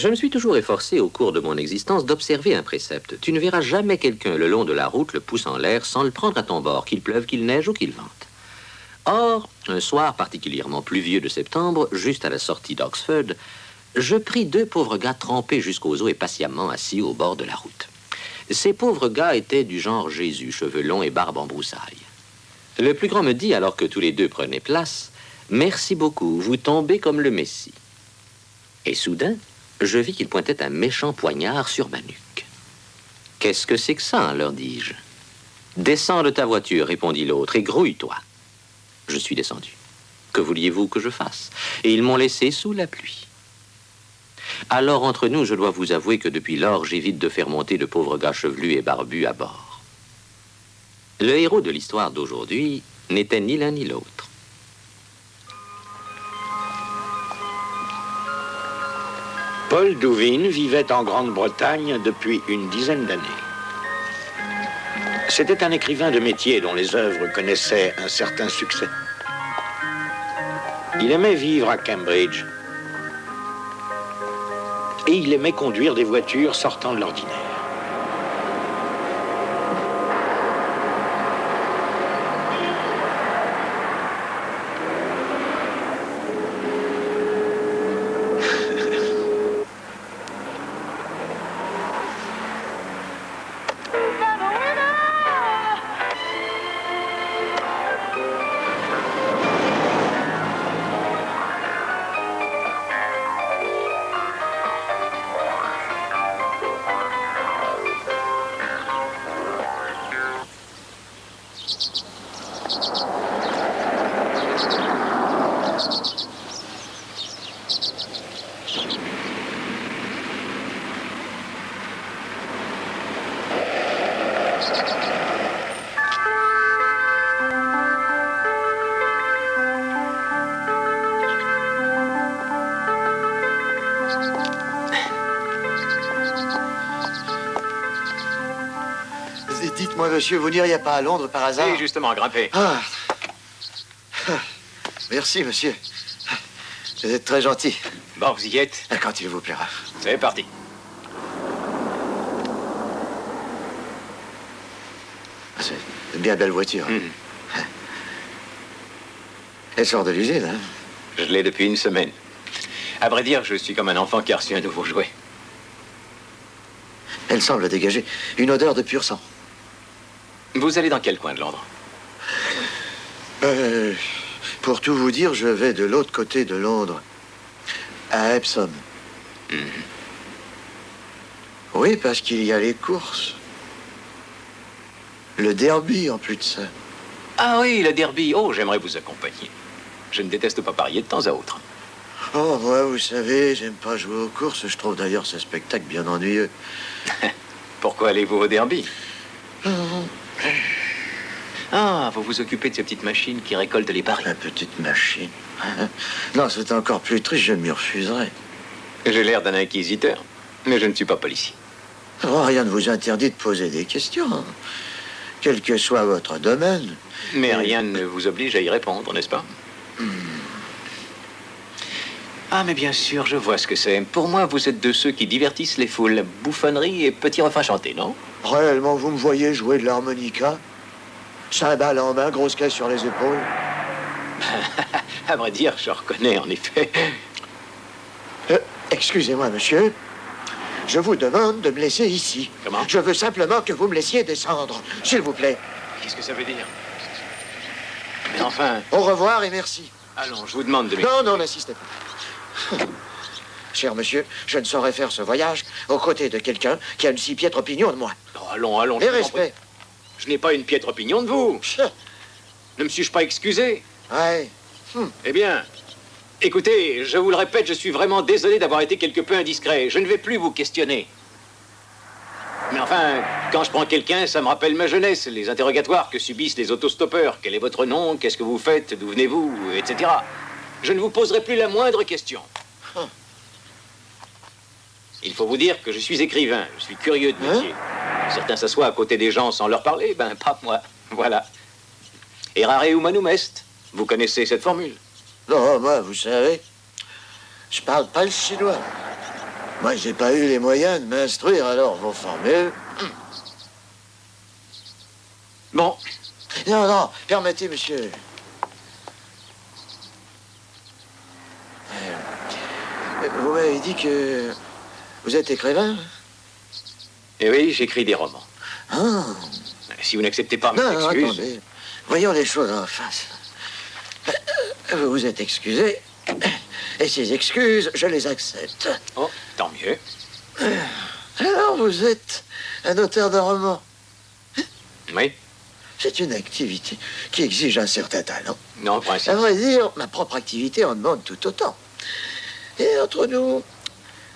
Je me suis toujours efforcé au cours de mon existence d'observer un précepte. Tu ne verras jamais quelqu'un le long de la route le pouce en l'air sans le prendre à ton bord, qu'il pleuve, qu'il neige ou qu'il vente. Or, un soir particulièrement pluvieux de septembre, juste à la sortie d'Oxford, je pris deux pauvres gars trempés jusqu'aux os et patiemment assis au bord de la route. Ces pauvres gars étaient du genre Jésus, cheveux longs et barbe en broussailles. Le plus grand me dit, alors que tous les deux prenaient place, « Merci beaucoup, vous tombez comme le Messie. » Et soudain, je vis qu'il pointait un méchant poignard sur ma nuque. « Qu'est-ce que c'est que ça, leur dis-je. »« Descends de ta voiture, répondit l'autre, et grouille-toi. » Je suis descendu. Que vouliez-vous que je fasse? Et ils m'ont laissé sous la pluie. Alors, entre nous, je dois vous avouer que depuis lors, j'évite de faire monter de pauvres gars chevelus et barbus à bord. Le héros de l'histoire d'aujourd'hui n'était ni l'un ni l'autre. Paul Douvin vivait en Grande-Bretagne depuis une dizaine d'années. C'était un écrivain de métier dont les œuvres connaissaient un certain succès. Il aimait vivre à Cambridge et il aimait conduire des voitures sortant de l'ordinaire. Dites-moi, monsieur, vous n'iriez pas à Londres par hasard? Oui, justement, grimper. Ah. Merci, monsieur. Vous êtes très gentil. Bon, vous y êtes? Quand il vous plaira. C'est parti. C'est une bien belle voiture. Elle sort de l'usine, hein? Je l'ai depuis une semaine. À vrai dire, je suis comme un enfant qui a reçu un nouveau jouet. Elle semble dégager une odeur de pur sang. Vous allez dans quel coin de Londres? Pour tout vous dire, je vais de l'autre côté de Londres, à Epsom. Oui, parce qu'il y a les courses. Le derby, en plus de ça. Ah oui, le derby. Oh, j'aimerais vous accompagner. Je ne déteste pas parier de temps à autre. Oh, moi, vous savez, j'aime pas jouer aux courses. Je trouve d'ailleurs ce spectacle bien ennuyeux. Pourquoi allez-vous au derby? Ah, vous vous occupez de ces petites machines qui récoltent les paris. La petite machine. Non, c'est encore plus triste, je m'y refuserais. J'ai l'air d'un inquisiteur, mais je ne suis pas policier. Oh, rien ne vous interdit de poser des questions, hein. Quel que soit votre domaine. Mais rien ne vous oblige à y répondre, n'est-ce pas? Ah, mais bien sûr, je vois ce que c'est. Pour moi, vous êtes de ceux qui divertissent les foules. Bouffonnerie et petits refrains chantés, non? Réellement, vous me voyez jouer de l'harmonica? Cymbales en main, grosse caisse sur les épaules. À vrai dire, je reconnais, en effet. Excusez-moi, monsieur. Je vous demande de me laisser ici. Comment? Je veux simplement que vous me laissiez descendre, s'il vous plaît. Qu'est-ce que ça veut dire? Mais enfin... Au revoir et merci. Allons, je vous demande de... Non, non, n'insistez pas. Cher monsieur, je ne saurais faire ce voyage aux côtés de quelqu'un qui a une si piètre opinion de moi. Oh, allons, allons. Et respect. Je n'ai pas une piètre opinion de vous. Ne me suis-je pas excusé? Ouais. Eh bien, écoutez, je vous le répète, je suis vraiment désolé d'avoir été quelque peu indiscret. Je ne vais plus vous questionner. Mais enfin, quand je prends quelqu'un, ça me rappelle ma jeunesse, les interrogatoires que subissent les autostoppeurs. Quel est votre nom? Qu'est-ce que vous faites? D'où venez-vous? Etc. Je ne vous poserai plus la moindre question. Il faut vous dire que je suis écrivain, je suis curieux de métier. Certains s'assoient à côté des gens sans leur parler, ben pas moi. Voilà. Errare humanum est. Vous connaissez cette formule? Non, moi, vous savez, je parle pas le chinois. Moi, j'ai pas eu les moyens de m'instruire, alors vos formules... Bon, Non, non, permettez, monsieur. Vous m'avez dit que vous êtes écrivain? eh oui, j'écris des romans. Ah, Si vous n'acceptez pas mes non, non, excuses... attendez. Voyons les choses en face. Vous vous êtes excusé, et ces excuses, je les accepte. Oh, tant mieux. Alors, vous êtes un auteur de roman. Oui. C'est une activité qui exige un certain talent. Non, en principe. À vrai dire, ma propre activité en demande tout autant. Et entre nous,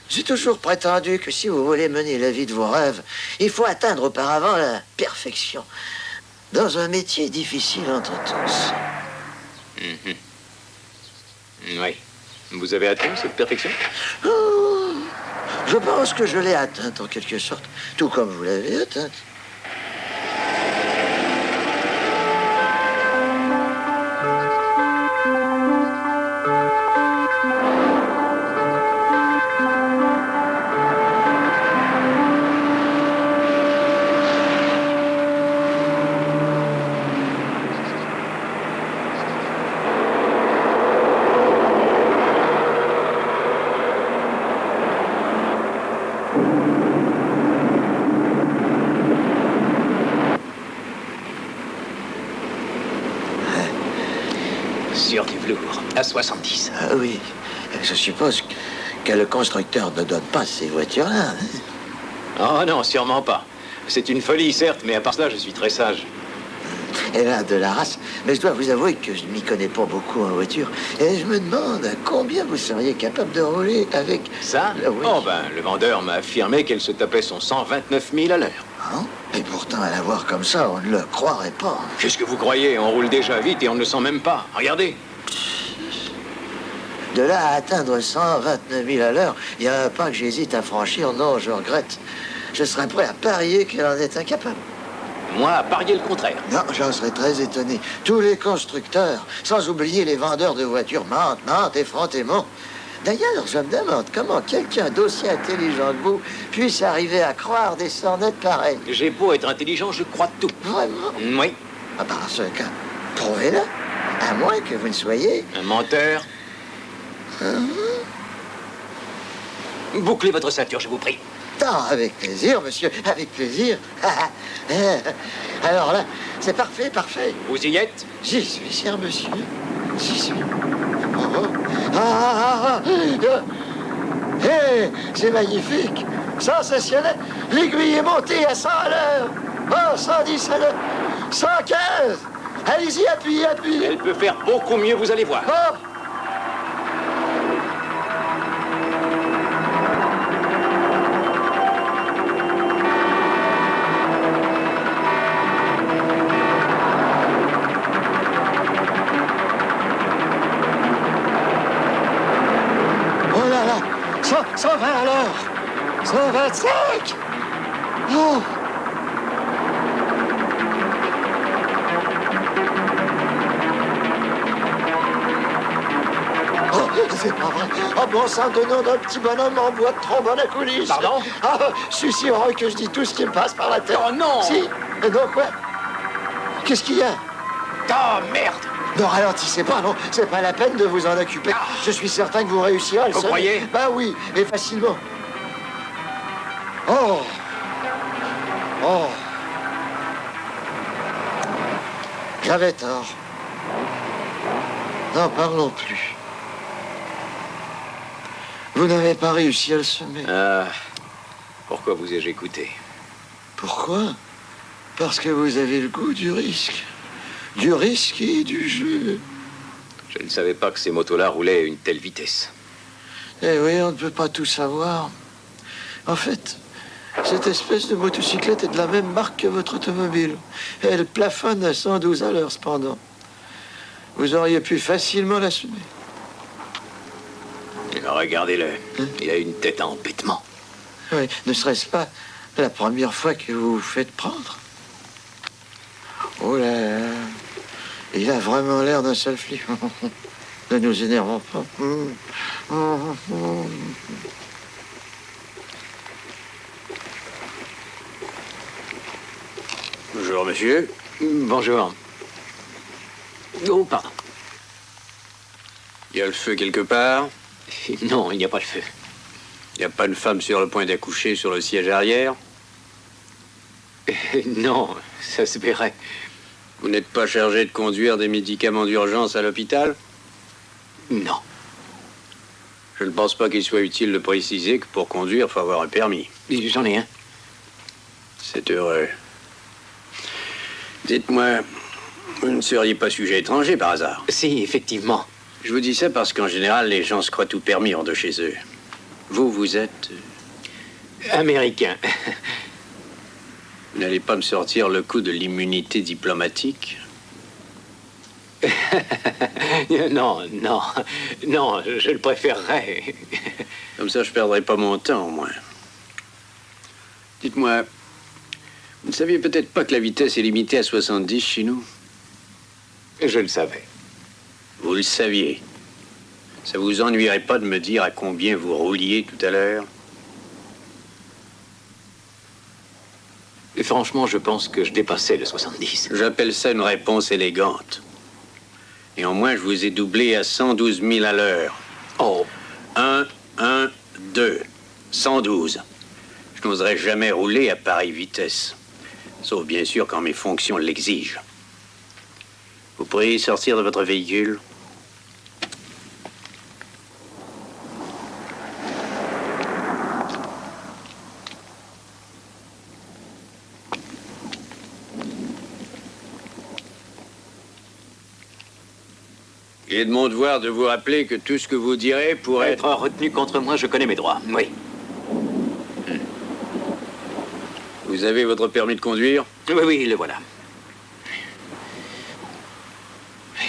j'ai toujours prétendu que si vous voulez mener la vie de vos rêves, il faut atteindre auparavant la perfection dans un métier difficile entre tous. Oui. Vous avez atteint cette perfection? Oh, je pense que je l'ai atteinte en quelque sorte, tout comme vous l'avez atteinte. Sur du velours, à 70. Ah oui, je suppose que le constructeur ne donne pas ces voitures-là. Oh non, sûrement pas. C'est une folie, certes, mais à part cela, je suis très sage. Elle a de la race, mais je dois vous avouer que je ne m'y connais pas beaucoup en voiture. Et je me demande à combien vous seriez capable de rouler avec... Ça? Oui. Oh ben, le vendeur m'a affirmé qu'elle se tapait son 129 000 à l'heure. Hein? Et pourtant, à la voir comme ça, on ne le croirait pas. Qu'est-ce que vous croyez? On roule déjà vite et on ne le sent même pas. Regardez. De là à atteindre 129 000 à l'heure, il n'y a un pas que j'hésite à franchir. Non, je regrette. Je serais prêt à parier qu'elle en est incapable. Moi, à parier le contraire. Non, j'en serais très étonné. Tous les constructeurs, sans oublier les vendeurs de voitures, mentent effrontément. D'ailleurs, je me demande comment quelqu'un d'aussi intelligent que vous puisse arriver à croire des sornettes pareilles. J'ai beau être intelligent, je crois tout. Vraiment? Oui. Ah, par ce cas, prouvez-le. À moins que vous ne soyez... Un menteur. Bouclez votre ceinture, je vous prie. Ah, avec plaisir, monsieur, avec plaisir. Alors là, c'est parfait, parfait. Vous y êtes? J'y suis, cher monsieur. J'y suis. Oh. Hé, c'est magnifique. Sensationnel. L'aiguille est montée à 100 à l'heure. Oh, 110 à l'heure. 115. Allez-y, appuyez, appuyez. Elle peut faire beaucoup mieux, vous allez voir. Oh. Oh là là, 120 à l'heure, 125. Oh. Oh, c'est pas vrai. Oh, bon sang, de nom d'un petit bonhomme en bois de trombone à coulisses. Pardon? Ah, je suis si heureux que je dis tout ce qui me passe par la tête. Oh non! Si, et donc quoi? Qu'est-ce qu'il y a? Oh, merde! Ne ralentissez pas, non, c'est pas la peine de vous en occuper. Je suis certain que vous réussirez à le Vous semer. croyez? Bah oui, et facilement. Oh. Oh. J'avais tort. N'en parlons plus. Vous n'avez pas réussi à le semer. Ah, pourquoi vous ai-je écouté? Pourquoi? Parce que vous avez le goût du risque. Du risque et du jeu. Je ne savais pas que ces motos-là roulaient à une telle vitesse. Eh oui, on ne peut pas tout savoir. En fait, cette espèce de motocyclette est de la même marque que votre automobile. Elle plafonne à 112 à l'heure, cependant. Vous auriez pu facilement la semer. Regardez-le. Il a une tête à empêtement. Oui, ne serait-ce pas la première fois que vous vous faites prendre? Oh là là. Il a vraiment l'air d'un seul flic. Ne nous énervons pas. Bonjour, monsieur. Bonjour. Oh, pardon. Il y a le feu quelque part? Non, il n'y a pas le feu. Il n'y a pas une femme sur le point d'accoucher sur le siège arrière? Non, ça se verrait. Vous n'êtes pas chargé de conduire des médicaments d'urgence à l'hôpital? Non. Je ne pense pas qu'il soit utile de préciser que pour conduire, il faut avoir un permis. J'en ai un. C'est heureux. Dites-moi, vous ne seriez pas sujet étranger par hasard? Si, effectivement. Je vous dis ça parce qu'en général, les gens se croient tout permis en de chez eux. Vous êtes... Américain. Vous n'allez pas me sortir le coup de l'immunité diplomatique? Non, je le préférerais. Comme ça, je perdrai pas mon temps, au moins. Dites-moi, vous ne saviez peut-être pas que la vitesse est limitée à 70 chez nous? Je le savais. Vous le saviez. Ça vous ennuierait pas de me dire à combien vous rouliez tout à l'heure? Et franchement, je pense que je dépassais le 70. J'appelle ça une réponse élégante. Et au moins, je vous ai doublé à 112 000 à l'heure. Oh. 1, 2. 112. Je n'oserais jamais rouler à pareille vitesse. Sauf bien sûr quand mes fonctions l'exigent. Vous pourriez sortir de votre véhicule? Il est de mon devoir de vous rappeler que tout ce que vous direz pourrait Être retenu contre moi, je connais mes droits. Oui. Vous avez votre permis de conduire? Oui, le voilà.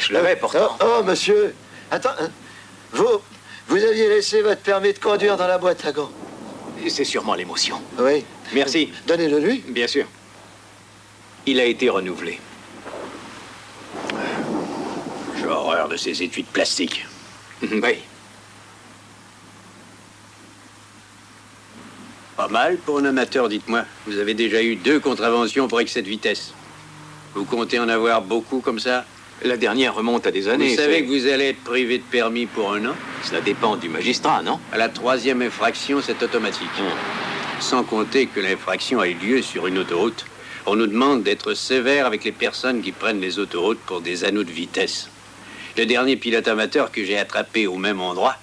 Je l'avais pourtant. Oh, monsieur. Attends, vous aviez laissé votre permis de conduire dans la boîte à gants. C'est sûrement l'émotion. Oui. Merci. Donnez-le lui. Bien sûr. Il a été renouvelé. J'ai horreur de ces étuis de plastique. Oui. Pas mal pour un amateur, dites-moi. Vous avez déjà eu 2 contraventions pour excès de vitesse. Vous comptez en avoir beaucoup comme ça? La dernière remonte à des années. Vous savez que vous allez être privé de permis pour 1 an? Cela dépend du magistrat, non? À la 3e infraction, c'est automatique. Sans compter que l'infraction a eu lieu sur une autoroute. On nous demande d'être sévère avec les personnes qui prennent les autoroutes pour des anneaux de vitesse. Le dernier pilote amateur que j'ai attrapé au même endroit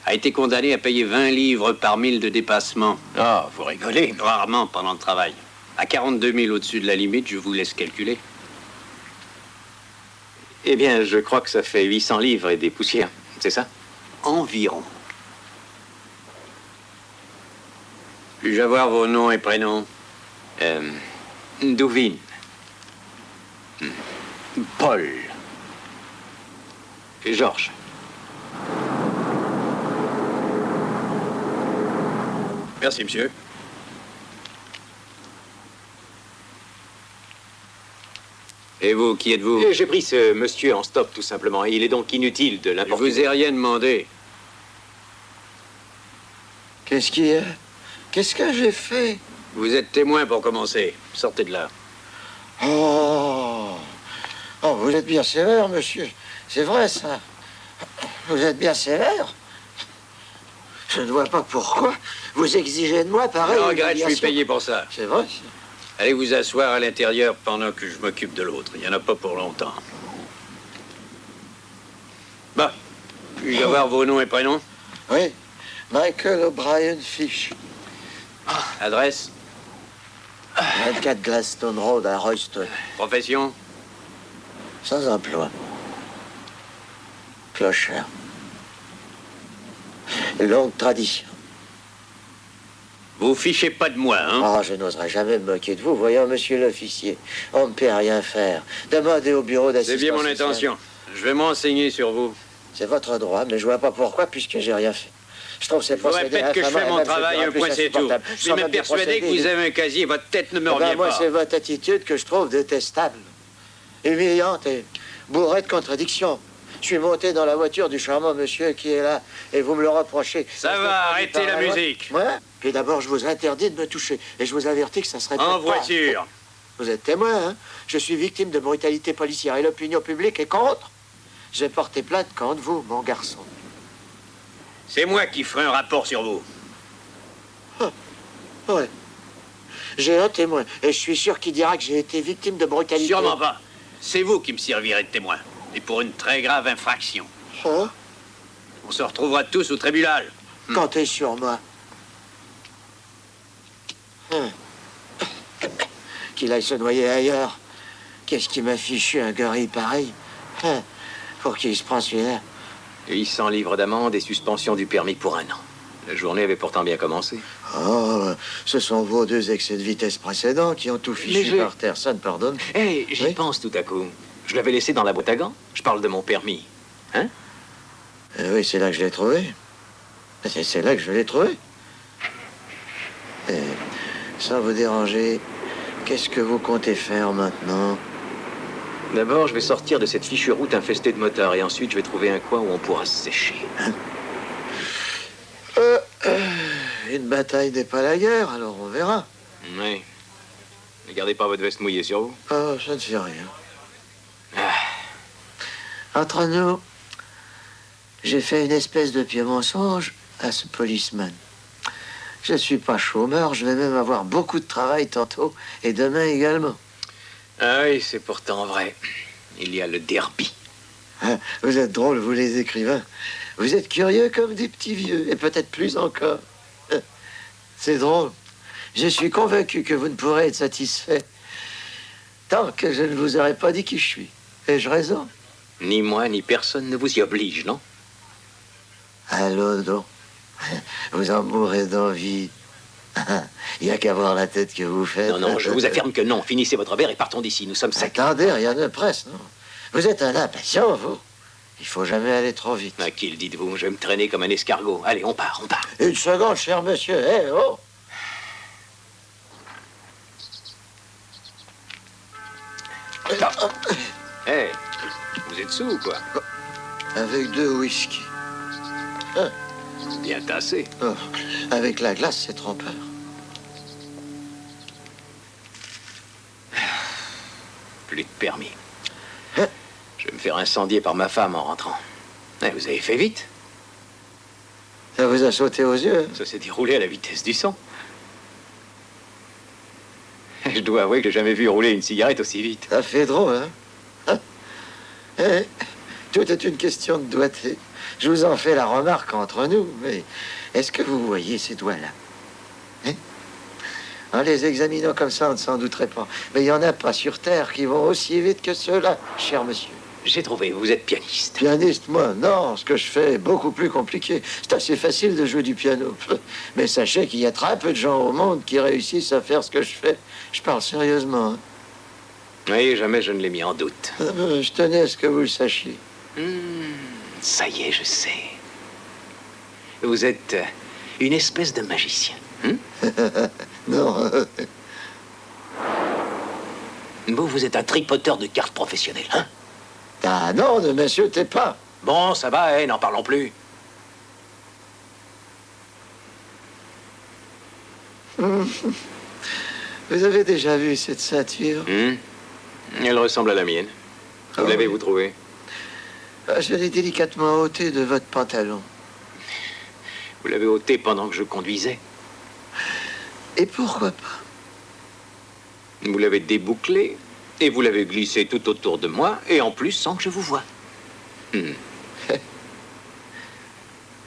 a été condamné à payer 20 livres par mille de dépassement. Ah, vous rigolez. Rarement pendant le travail. À 42 000 au-dessus de la limite, je vous laisse calculer. Eh bien, je crois que ça fait 800 livres et des poussières. C'est ça? Environ. Puis-je avoir vos noms et prénoms? Douvin. Paul. Georges. Merci, monsieur. Et vous, qui êtes-vous? J'ai pris ce monsieur en stop, tout simplement. Et il est donc inutile de Je l'importer. vous ai rien demandé. Qu'est-ce qu'il y a? Qu'est-ce que j'ai fait? Vous êtes témoin pour commencer. Sortez de là. Oh, vous êtes bien sévère, monsieur. C'est vrai, ça. Vous êtes bien sévère. Je ne vois pas pourquoi vous exigez de moi pareil. Je regrette, je suis payé pour ça. C'est vrai, ça. Allez vous asseoir à l'intérieur pendant que je m'occupe de l'autre. Il n'y en a pas pour longtemps. Bah, puis-je avoir vos noms et prénoms? Oui, Michael O'Brien Fish. Adresse? 24 Gladstone Road à Royston. Profession? Sans emploi. Clochard. Longue tradition. Vous fichez pas de moi, hein? Oh, je n'oserais jamais me moquer de vous. Voyons, monsieur l'officier, on ne peut rien faire. Demandez au bureau d'assistance C'est bien mon sociale. intention. Je vais m'enseigner sur vous. C'est votre droit, mais je vois pas pourquoi, puisque j'ai rien fait. Je trouve ces Je vous procédés répète que je fais infamants mon et même, travail, je un dirais, point plus c'est tout. insupportables. Je Sans suis même même des persuadé que procédés. vous avez un casier, votre tête ne me Eh ben, revient moi, pas. c'est votre attitude que je trouve détestable, humiliante et bourrée de contradictions. Je suis monté dans la voiture du charmant monsieur qui est là, et vous me le reprochez. Ça va, arrêtez la musique. Ouais. Puis d'abord, je vous interdis de me toucher, et je vous avertis que ça serait En peut-être pas- voiture. Vous êtes témoin, hein? Je suis victime de brutalité policière et l'opinion publique est contre. J'ai porté plainte contre vous, mon garçon. C'est moi qui ferai un rapport sur vous. Ouais. J'ai un témoin et je suis sûr qu'il dira que j'ai été victime de brutalité. Sûrement pas. C'est vous qui me servirez de témoin. Et pour une très grave infraction. Hein? On se retrouvera tous au tribunal. Comptez sur moi. Qu'il aille se noyer ailleurs. Qu'est-ce qui m'a fichu un gorille pareil? Pour qui il se prend celui-là? 800 livres d'amende et suspension du permis pour 1 an. La journée avait pourtant bien commencé. Oh, ce sont vos 2 excès de vitesse précédents qui ont tout fichu par terre. Ça ne pardonne. Hé, j'y Oui? pense tout à coup. Je l'avais laissé dans la boîte à gants. Je parle de mon permis. Hein? Oui, c'est là que je l'ai trouvé. C'est là que je l'ai trouvé. Sans vous déranger, qu'est-ce que vous comptez faire maintenant? D'abord, je vais sortir de cette fichue route infestée de motards et ensuite, je vais trouver un coin où on pourra se sécher. Une bataille n'est pas la guerre, alors on verra. Oui. Ne gardez pas votre veste mouillée sur vous. Oh, ça ne fait rien. Entre nous, j'ai fait une espèce de pied mensonge à ce policeman. Je ne suis pas chômeur, je vais même avoir beaucoup de travail tantôt et demain également. Ah oui, c'est pourtant vrai. Il y a le derby. Vous êtes drôles, vous les écrivains. Vous êtes curieux comme des petits vieux, et peut-être plus encore. C'est drôle. Je suis convaincu que vous ne pourrez être satisfait tant que je ne vous aurai pas dit qui je suis. Ai-je raison? Ni moi, ni personne ne vous y oblige, non? Allô, donc. Vous en mourrez d'envie. Il n'y a qu'à voir la tête que vous faites. Non, non, je vous affirme que non. Finissez votre verre et partons d'ici. Nous sommes secs. Attendez, rien ne presse, non? Vous êtes un impatient, vous. Il faut jamais aller trop vite. À qui le dites-vous? Je vais me traîner comme un escargot. Allez, on part, on part. Une seconde, cher monsieur. Eh, oh! Hé, vous êtes sous ou quoi? Avec 2 whisky. Bien tassé. Oh, avec la glace, c'est trompeur. Plus de permis. Hein? Je vais me faire incendier par ma femme en rentrant. Eh, vous avez fait vite. Ça vous a sauté aux yeux? Ça s'est déroulé à la vitesse du son. Je dois avouer que j'ai jamais vu rouler une cigarette aussi vite. Ça fait drôle, hein? Tout est une question de doigté. Je vous en fais la remarque entre nous, mais est-ce que vous voyez ces doigts-là? Hein? En les examinant comme ça, on ne s'en douterait pas. Mais il n'y en a pas sur Terre qui vont aussi vite que ceux-là, cher monsieur. J'ai trouvé, vous êtes pianiste. Pianiste, moi, non. Ce que je fais est beaucoup plus compliqué. C'est assez facile de jouer du piano. Mais sachez qu'il y a très peu de gens au monde qui réussissent à faire ce que je fais. Je parle sérieusement. Hein. Oui, jamais je ne l'ai mis en doute. Je tenais à ce que vous le sachiez. Ça y est, je sais. Vous êtes une espèce de magicien. Non. Vous êtes un tripoteur de cartes professionnel, hein? Ah non, ne m'insultez pas. Bon, ça va, n'en parlons plus. Vous avez déjà vu cette ceinture? Elle ressemble à la mienne. Où Oh. l'avez-vous trouvée? Je l'ai délicatement ôtée de votre pantalon. Vous l'avez ôtée pendant que je conduisais. Et pourquoi pas? Vous l'avez débouclée et vous l'avez glissée tout autour de moi et en plus sans que je vous voie.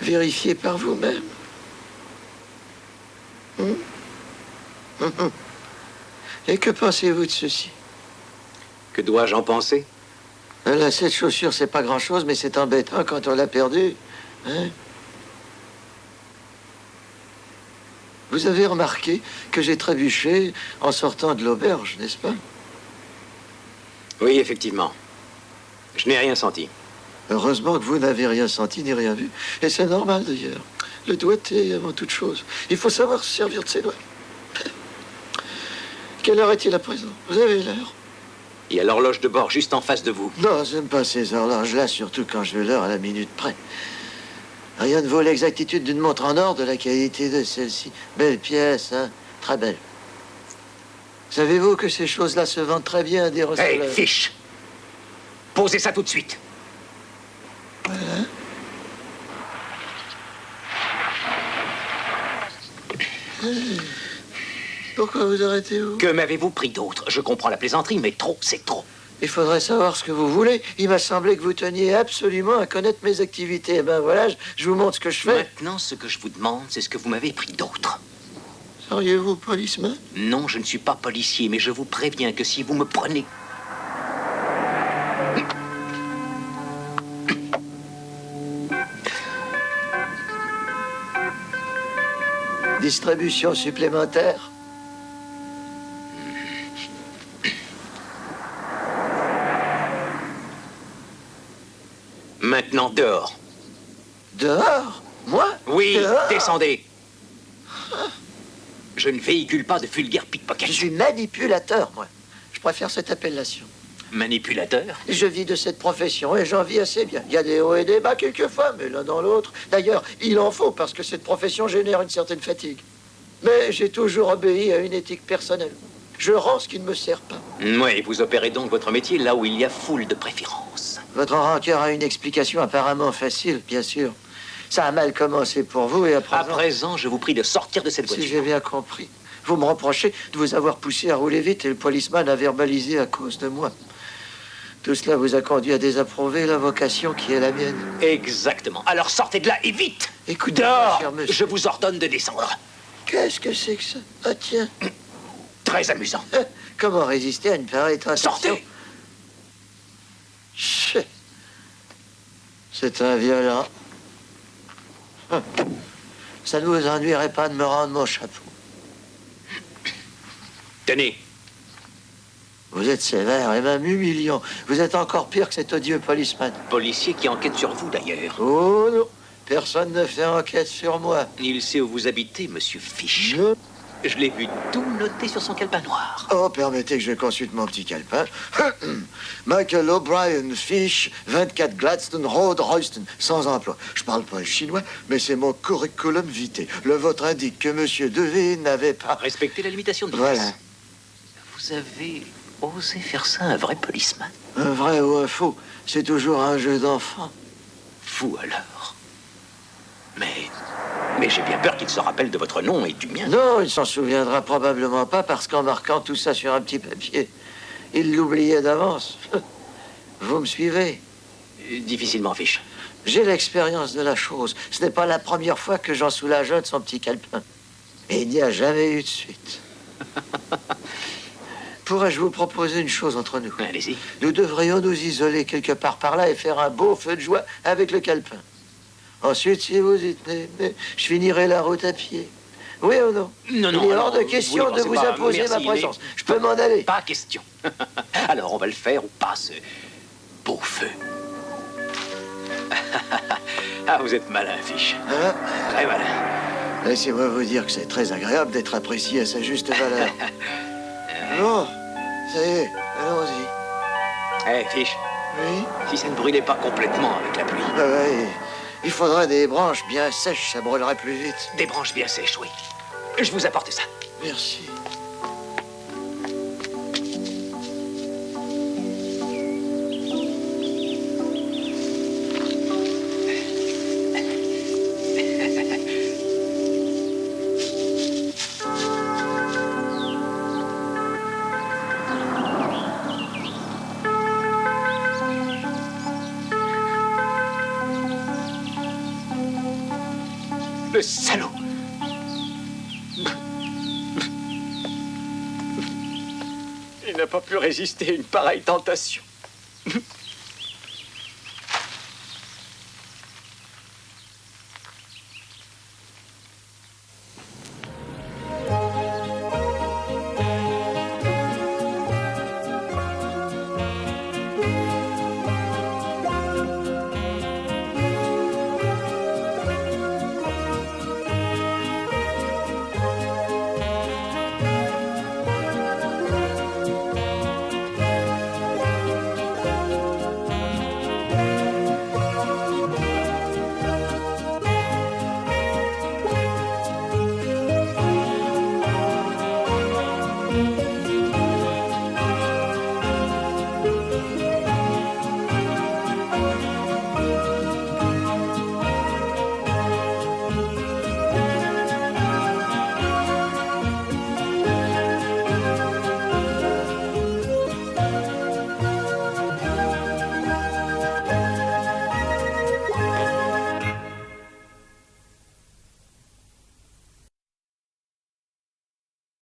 Vérifiez par vous-même. Et que pensez-vous de ceci? Que dois-je en penser? Là, cette chaussure, c'est pas grand-chose, mais c'est embêtant quand on l'a perdue. Hein? Vous avez remarqué que j'ai trébuché en sortant de l'auberge, n'est-ce pas? Oui, effectivement. Je n'ai rien senti. Heureusement que vous n'avez rien senti ni rien vu. Et c'est normal, d'ailleurs. Le doigté avant toute chose. Il faut savoir se servir de ses doigts. Quelle heure est-il à présent? Vous avez l'heure? Il y a l'horloge de bord juste en face de vous. Non, j'aime pas ces horloges-là, surtout quand je veux l'heure à la minute près. Rien ne vaut l'exactitude d'une montre en or de la qualité de celle-ci. Belle pièce, hein? Très belle. Savez-vous que ces choses-là se vendent très bien à des Hé, receleurs? fiche! Posez ça tout de suite. Voilà. Pourquoi vous arrêtez-vous? Que m'avez-vous pris d'autre? Je comprends la plaisanterie, mais trop, c'est trop. Il faudrait savoir ce que vous voulez. Il m'a semblé que vous teniez absolument à connaître mes activités. Eh ben voilà, je vous montre ce que je fais. Maintenant, ce que je vous demande, c'est ce que vous m'avez pris d'autre. Seriez-vous policeman? Non, je ne suis pas policier, mais je vous préviens que si vous me prenez... Distribution supplémentaire? Maintenant, dehors. Dehors? Moi? Oui, Dehors? descendez. Je ne véhicule pas de vulgaire pickpocket. Je suis manipulateur, moi. Je préfère cette appellation. Manipulateur? Je vis de cette profession et j'en vis assez bien. Il y a des hauts et des bas quelquefois, mais l'un dans l'autre. D'ailleurs, il en faut parce que cette profession génère une certaine fatigue. Mais j'ai toujours obéi à une éthique personnelle. Je rends ce qui ne me sert pas. Oui, vous opérez donc votre métier là où il y a foule de préférences. Votre rancœur a une explication apparemment facile, bien sûr. Ça a mal commencé pour vous et À présent, je vous prie de sortir de cette Si voiture. j'ai bien compris. Vous me reprochez de vous avoir poussé à rouler vite et le policeman a verbalisé à cause de moi. Tout cela vous a conduit à désapprouver la vocation qui est la mienne. Exactement. Alors sortez de là et vite! Écoutez, Dehors! cher monsieur. Je vous ordonne de descendre. Qu'est-ce que c'est que ça? Ah tiens, Très amusant. comment résister à une pareille tentation? Sortez! Chut. C'est un violent. Ça ne vous ennuierait pas de me rendre mon chapeau? Tenez. Vous êtes sévère et même humiliant. Vous êtes encore pire que cet odieux policeman. Policier qui enquête sur vous, d'ailleurs. Oh non, personne ne fait enquête sur moi. Il sait où vous habitez, monsieur Fish. Non. Je l'ai vu tout noté sur son calepin noir. Oh, permettez que je consulte mon petit calepin. Michael O'Brien Fish, 24 Gladstone Road, Royston, sans emploi. Je parle pas le chinois, mais c'est mon curriculum vitae. Le vôtre indique que monsieur Devine n'avait pas... Respectez la limitation de vitesse. Voilà. Vous avez osé faire ça à un vrai policeman? Un vrai ou un faux, c'est toujours un jeu d'enfant. Fou alors. Mais j'ai bien peur qu'il se rappelle de votre nom et du mien. Non, il s'en souviendra probablement pas parce qu'en marquant tout ça sur un petit papier, il l'oubliait d'avance. Vous me suivez? Difficilement, Fish. J'ai l'expérience de la chose. Ce n'est pas la première fois que j'en soulage un de son petit calepin. Et il n'y a jamais eu de suite. Pourrais-je vous proposer une chose entre nous? Allez-y. Nous devrions nous isoler quelque part par là et faire un beau feu de joie avec le calepin. Ensuite, si vous y tenez, je finirai la route à pied. Oui ou non? Non, non, Il est alors, hors de vous question n'y de pensez vous pas. imposer Merci, ma présence. Je peux m'en aller. Pas question. Alors, on va le faire ou pas, ce beau feu. Ah, vous êtes malin, Fish. Hein? Très malin. Laissez-moi vous dire que c'est très agréable d'être apprécié à sa juste valeur. Bon, ça y est, allons-y. Eh, Fish, Oui? si ça ne brûlait pas complètement avec la pluie. Ah ouais, il faudrait des branches bien sèches, ça brûlerait plus vite. Des branches bien sèches, oui. Je vous apporte ça. Merci. Le salaud! Il n'a pas pu résister à une pareille tentation.